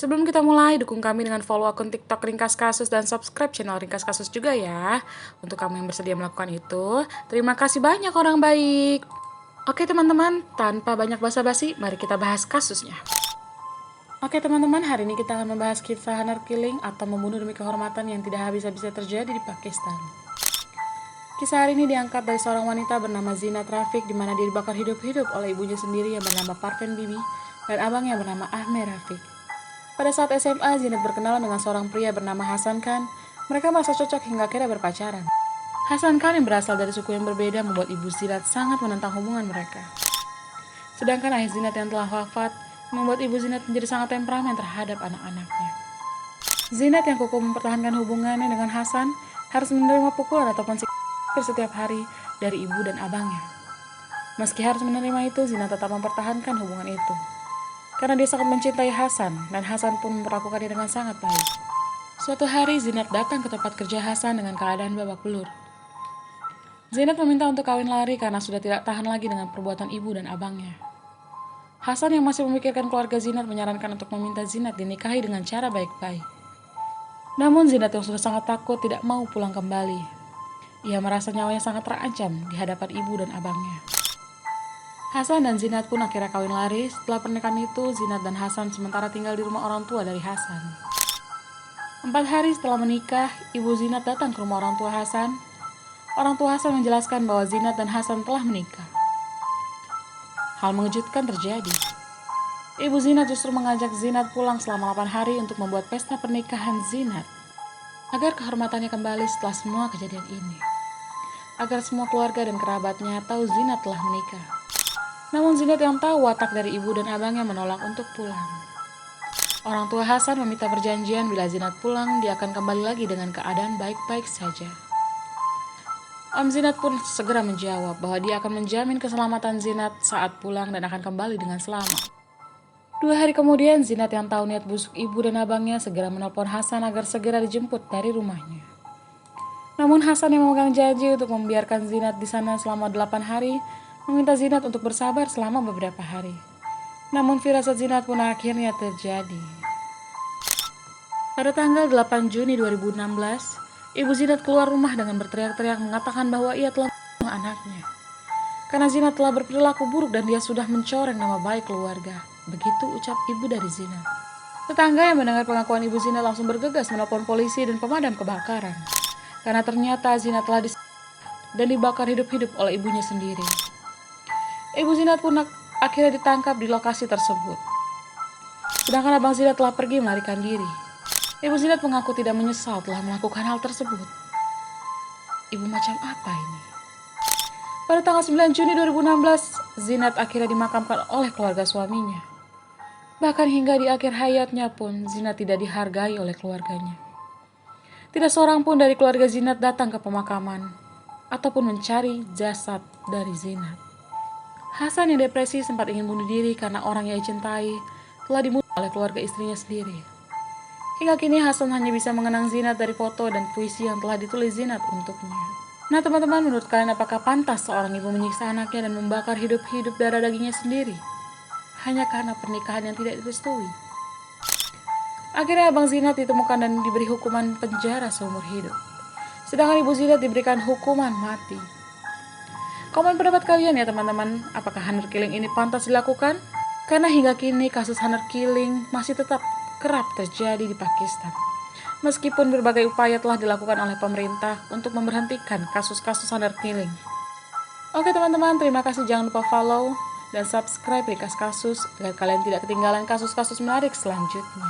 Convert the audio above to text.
Sebelum kita mulai, dukung kami dengan follow akun TikTok Ringkas Kasus dan subscribe channel Ringkas Kasus juga ya. Untuk kamu yang bersedia melakukan itu, terima kasih banyak orang baik. Oke teman-teman, tanpa banyak basa-basi, mari kita bahas kasusnya. Oke teman-teman, hari ini kita akan membahas kisah honor killing atau membunuh demi kehormatan yang tidak habis-habisnya terjadi di Pakistan. Kisah hari ini diangkat dari seorang wanita bernama Zinat Rafiq, di mana dia dibakar hidup-hidup oleh ibunya sendiri yang bernama Parvin Bibi dan abangnya bernama Ahmed Rafiq. Pada saat SMA, Zinat berkenalan dengan seorang pria bernama Hasan Khan. Mereka merasa cocok hingga akhirnya berpacaran. Hasan Khan yang berasal dari suku yang berbeda membuat ibu Zinat sangat menentang hubungan mereka. Sedangkan ayah Zinat yang telah wafat membuat ibu Zinat menjadi sangat temperamen terhadap anak-anaknya. Zinat yang kukuh mempertahankan hubungannya dengan Hasan harus menerima pukulan ataupun siksa setiap hari dari ibu dan abangnya. Meski harus menerima itu, Zinat tetap mempertahankan hubungan itu. Karena dia sangat mencintai Hasan, dan Hasan pun memperlakukannya dengan sangat baik. Suatu hari, Zinat datang ke tempat kerja Hasan dengan keadaan babak belur. Zinat meminta untuk kawin lari karena sudah tidak tahan lagi dengan perbuatan ibu dan abangnya. Hasan yang masih memikirkan keluarga Zinat menyarankan untuk meminta Zinat dinikahi dengan cara baik-baik. Namun Zinat yang sudah sangat takut tidak mau pulang kembali. Ia merasa nyawanya sangat terancam di hadapan ibu dan abangnya. Hasan dan Zinat pun akhirnya kawin lari. Setelah pernikahan itu, Zinat dan Hasan sementara tinggal di rumah orang tua dari Hasan. 4 hari setelah menikah, ibu Zinat datang ke rumah orang tua Hasan. Orang tua Hasan menjelaskan bahwa Zinat dan Hasan telah menikah. Hal mengejutkan terjadi. Ibu Zinat justru mengajak Zinat pulang selama 8 hari untuk membuat pesta pernikahan Zinat, agar kehormatannya kembali setelah semua kejadian ini. Agar semua keluarga dan kerabatnya tahu Zinat telah menikah. Namun Zinat yang tahu watak dari ibu dan abangnya menolak untuk pulang. Orang tua Hasan meminta perjanjian bila Zinat pulang, dia akan kembali lagi dengan keadaan baik-baik saja. Om Zinat pun segera menjawab bahwa dia akan menjamin keselamatan Zinat saat pulang dan akan kembali dengan selamat. 2 hari kemudian, Zinat yang tahu niat busuk ibu dan abangnya segera menelpon Hasan agar segera dijemput dari rumahnya. Namun Hasan yang memegang janji untuk membiarkan Zinat di sana selama 8 hari, meminta Zinat untuk bersabar selama beberapa hari. Namun firasat Zinat pun akhirnya terjadi. Pada tanggal 8 Juni 2016, ibu Zinat keluar rumah dengan berteriak-teriak mengatakan bahwa ia telah membunuh anaknya. Karena Zinat telah berperilaku buruk dan dia sudah mencoreng nama baik keluarga. Begitu ucap ibu dari Zinat. Tetangga yang mendengar pengakuan ibu Zinat langsung bergegas menelpon polisi dan pemadam kebakaran. Karena ternyata Zinat telah dan dibakar hidup-hidup oleh ibunya sendiri. Ibu Zinat pun akhirnya ditangkap di lokasi tersebut. Sedangkan abang Zinat telah pergi melarikan diri. Ibu Zinat mengaku tidak menyesal telah melakukan hal tersebut. Ibu macam apa ini? Pada tanggal 9 Juni 2016, Zinat akhirnya dimakamkan oleh keluarga suaminya. Bahkan hingga di akhir hayatnya pun, Zinat tidak dihargai oleh keluarganya. Tidak seorang pun dari keluarga Zinat datang ke pemakaman ataupun mencari jasad dari Zinat. Hasan yang depresi sempat ingin bunuh diri karena orang yang dicintai telah dibunuh oleh keluarga istrinya sendiri. Hingga kini Hasan hanya bisa mengenang Zinat dari foto dan puisi yang telah ditulis Zinat untuknya. Nah teman-teman, menurut kalian apakah pantas seorang ibu menyiksa anaknya dan membakar hidup-hidup darah dagingnya sendiri hanya karena pernikahan yang tidak direstui? Akhirnya abang Zinat ditemukan dan diberi hukuman penjara seumur hidup. Sedangkan ibu Zinat diberikan hukuman mati. Komen pendapat kalian ya teman-teman, apakah honor killing ini pantas dilakukan? Karena hingga kini kasus honor killing masih tetap kerap terjadi di Pakistan. Meskipun berbagai upaya telah dilakukan oleh pemerintah untuk memberhentikan kasus-kasus honor killing. Oke teman-teman, terima kasih, jangan lupa follow dan subscribe Ringkas Kasus agar kalian tidak ketinggalan kasus-kasus menarik selanjutnya.